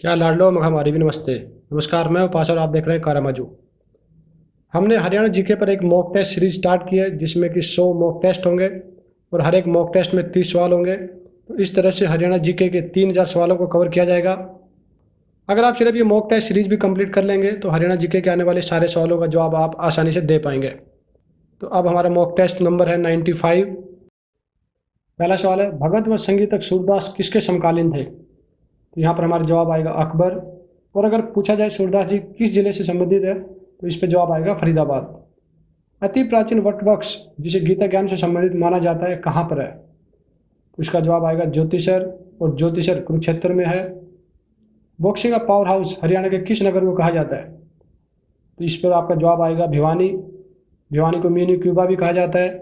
क्या लाडलो महामारी भी नमस्ते। नमस्कार, मैं उपास और आप देख रहे हैं KaraMazu। हमने हरियाणा जीके पर एक मॉक टेस्ट सीरीज स्टार्ट की है जिसमें कि 100 मॉक टेस्ट होंगे और हर एक मॉक टेस्ट में 30 सवाल होंगे। तो इस तरह से हरियाणा जीके के 3000 सवालों को कवर किया जाएगा। अगर आप सिर्फ ये मॉक टेस्ट सीरीज भी कंप्लीट कर लेंगे तो हरियाणा जीके के आने वाले सारे सवालों का जवाब आप आसानी से दे पाएंगे। तो अब हमारा मॉक टेस्ट नंबर है 95। पहला सवाल है, भगत व संगीतक सूरदास किसके समकालीन थे? तो यहाँ पर हमारा जवाब आएगा अकबर। और अगर पूछा जाए सूरदास जी किस जिले से संबंधित है तो इस पर जवाब आएगा फरीदाबाद। अति प्राचीन वट वृक्ष जिसे गीता ज्ञान से संबंधित माना जाता है कहाँ पर है? तो इसका जवाब आएगा ज्योतिषर, और ज्योतिषर कुरुक्षेत्र में है। बॉक्सिंग का पावर हाउस हरियाणा के किस नगर को कहा जाता है? तो इस पर आपका जवाब आएगा भिवानी। भिवानी को मिनी क्यूबा भी कहा जाता है।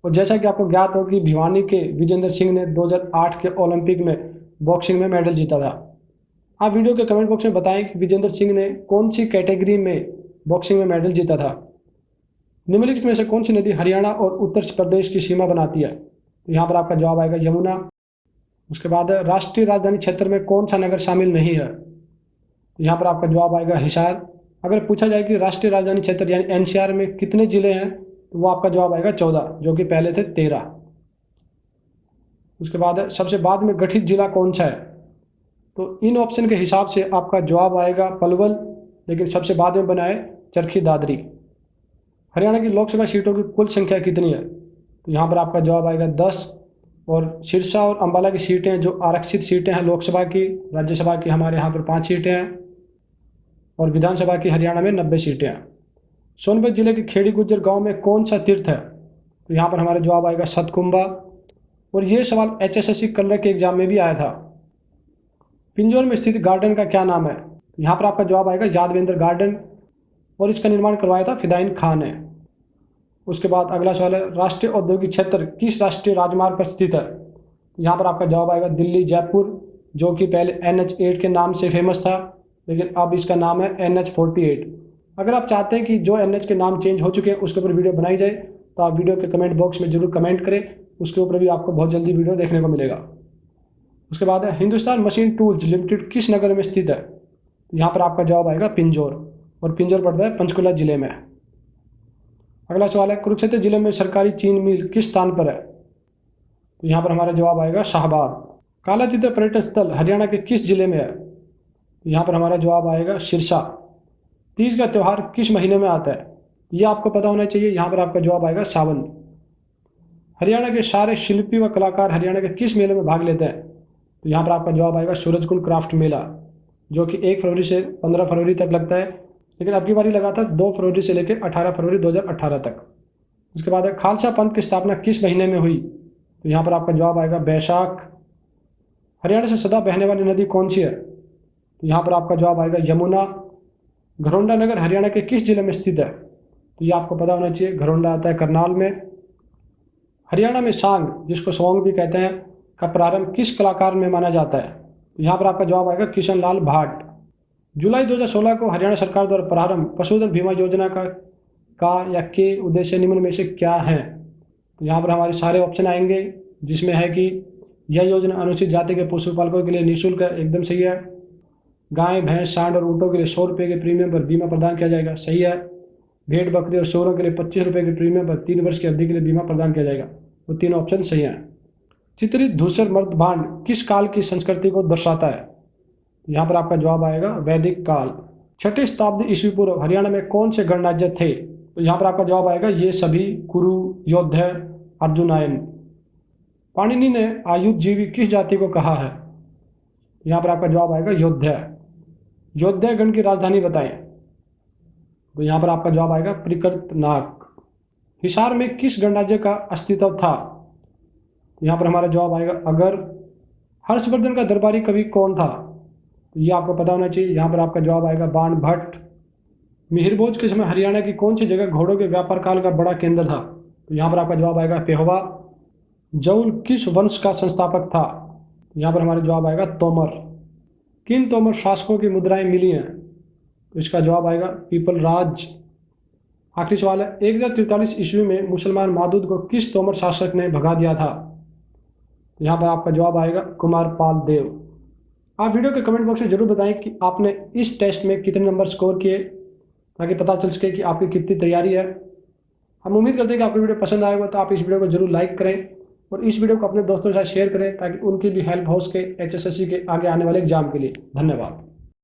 और जैसा कि आपको ज्ञात हो कि भिवानी के विजेंद्र सिंह ने 2008 के ओलंपिक में बॉक्सिंग में मेडल जीता था। आप वीडियो के कमेंट बॉक्स में बताएं कि विजेंद्र सिंह ने कौन सी कैटेगरी में बॉक्सिंग में मेडल जीता था। निम्नलिखित में से कौन सी नदी हरियाणा और उत्तर प्रदेश की सीमा बनाती है? तो यहाँ पर आपका जवाब आएगा यमुना। उसके बाद राष्ट्रीय राजधानी क्षेत्र में कौन सा नगर शामिल नहीं है? तो यहाँ पर आपका जवाब आएगा हिसार। अगर पूछा जाए कि राष्ट्रीय राजधानी क्षेत्र यानी एनसीआर में कितने जिले हैं तो वो आपका जवाब आएगा 14, जो कि पहले थे 13। उसके बाद सबसे बाद में गठित जिला कौन सा है? तो इन ऑप्शन के हिसाब से आपका जवाब आएगा पलवल, लेकिन सबसे बाद में बना है चरखी दादरी। हरियाणा की लोकसभा सीटों की कुल संख्या कितनी है? तो यहाँ पर आपका जवाब आएगा 10। और सिरसा और अंबाला की सीटें जो आरक्षित सीटें हैं लोकसभा की, राज्यसभा की हमारे यहाँ पर 5 सीटें हैं और विधानसभा की हरियाणा में 90 सीटें हैं। सोनभद्र जिले के खेड़ी गुज्जर गाँव में कौन सा तीर्थ है? तो यहाँ पर हमारा जवाब आएगा सतकुंबा। और ये सवाल HSSC कलर के एग्जाम में भी आया था। पिंजौर में स्थित गार्डन का क्या नाम है? यहाँ पर आपका जवाब आएगा यादवेंद्र गार्डन, और इसका निर्माण करवाया था फिदाइन खान ने। उसके बाद अगला सवाल है, राष्ट्रीय औद्योगिक क्षेत्र किस राष्ट्रीय राजमार्ग पर स्थित है? यहाँ पर आपका जवाब आएगा दिल्ली जयपुर, जो कि पहले NH8 के नाम से फेमस था, लेकिन अब इसका नाम है NH48। अगर आप चाहते हैं कि जो NH के नाम चेंज हो चुके हैं उसके ऊपर वीडियो बनाई जाए तो आप वीडियो के कमेंट बॉक्स में जरूर कमेंट करें, उसके ऊपर भी आपको बहुत जल्दी वीडियो देखने को मिलेगा। उसके बाद है, हिंदुस्तान मशीन टूल्स लिमिटेड किस नगर में स्थित है? यहाँ पर आपका जवाब आएगा पिंजौर, और पिंजौर पड़ता है पंचकुला जिले में। अगला सवाल है, कुरुक्षेत्र जिले में सरकारी चीन मिल किस स्थान पर है? तो यहाँ पर हमारा जवाब आएगा शाहबाद। काला तीतर पर्यटन स्थल हरियाणा के किस जिले में है? तो यहाँ पर हमारा जवाब आएगा सिरसा। तीज का त्यौहार किस महीने में आता है? ये आपको पता होना चाहिए। यहाँ पर आपका जवाब आएगा सावन। हरियाणा के सारे शिल्पी व कलाकार हरियाणा के किस मेले में भाग लेते हैं? तो यहाँ पर आपका जवाब आएगा सूरजकुंड क्राफ्ट मेला, जो कि 1 फरवरी से 15 फरवरी तक लगता है, लेकिन अब की बारी लगा था 2 फरवरी से लेकर 18 फरवरी 2018 तक। उसके बाद खालसा पंथ की स्थापना किस महीने में हुई? तो यहाँ पर आपका जवाब आएगा बैसाख। हरियाणा से सदा बहने वाली नदी कौन सी है? तो यहाँ पर आपका जवाब आएगा यमुना। घरौंडा नगर हरियाणा के किस जिले में स्थित है? तो ये आपको पता होना चाहिए, घरौंडा आता है करनाल में। हरियाणा में सांग, जिसको सौंग भी कहते हैं, का प्रारंभ किस कलाकार में माना जाता है? तो यहाँ पर आपका जवाब आएगा किशन लाल भाट। जुलाई 2016 को हरियाणा सरकार द्वारा प्रारंभ पशुधन बीमा योजना का या के उद्देश्य निम्न में से क्या है? तो यहाँ पर हमारे सारे ऑप्शन आएंगे, जिसमें है कि यह योजना अनुसूचित जाति के पशुपालकों के लिए निःशुल्क है, एकदम सही है। गाय भैंस सांड और ऊँटों के लिए 100 रुपये के प्रीमियम पर बीमा प्रदान किया जाएगा, सही है। भेड़ बकरी और सूअरों के लिए 25 रुपये के प्रीमियम पर 3 वर्ष की अवधि के लिए बीमा प्रदान किया जाएगा। वो 3 ऑप्शन सही हैं। चित्रित धूसर मर्दभांड किस काल की संस्कृति को दर्शाता है? यहाँ पर आपका जवाब आएगा वैदिक काल। 6ठी शताब्दी ईस्वी पूर्व हरियाणा में कौन से गणराज्य थे? तो यहाँ पर आपका जवाब आएगा ये सभी, कुरु, योद्ध, अर्जुनायन। पाणिनि ने आयुधजीवी किस जाति को कहा है? यहाँ पर आपका जवाब आएगा योद्ध। योद्ध गण की राजधानी बताएं। तो यहाँ पर आपका जवाब आएगा प्रिकर्तनाक। हिसार में किस गणराज्य का अस्तित्व था? यहाँ पर हमारा जवाब आएगा अगर। हर्षवर्धन का दरबारी कवि कौन था? तो ये आपको पता होना चाहिए। यहाँ पर आपका जवाब आएगा बाण भट्ट। मिहिरभोज के समय हरियाणा की कौन सी जगह घोड़ों के व्यापार काल का बड़ा केंद्र था? तो यहाँ पर आपका जवाब आएगा पेहोवा। जौल किस वंश का संस्थापक था? यहाँ पर हमारा जवाब आएगा तोमर। किन तोमर शासकों की मुद्राएं मिली हैं? तो इसका जवाब आएगा पीपल राज। आखिरी सवाल है, 1043 ईस्वी में मुसलमान मादूद को किस तोमर शासक ने भगा दिया था? यहाँ पर आपका जवाब आएगा कुमारपाल देव। आप वीडियो के कमेंट बॉक्स में ज़रूर बताएं कि आपने इस टेस्ट में कितने नंबर स्कोर किए, ताकि पता चल सके कि आपकी कितनी तैयारी है। हम उम्मीद करते हैं कि आपको वीडियो पसंद आएगा, तो आप इस वीडियो को जरूर लाइक करें और इस वीडियो को अपने दोस्तों के साथ शेयर करें, ताकि उनकी भी हेल्प हो सके HSSC के आगे आने वाले एग्जाम के लिए। धन्यवाद।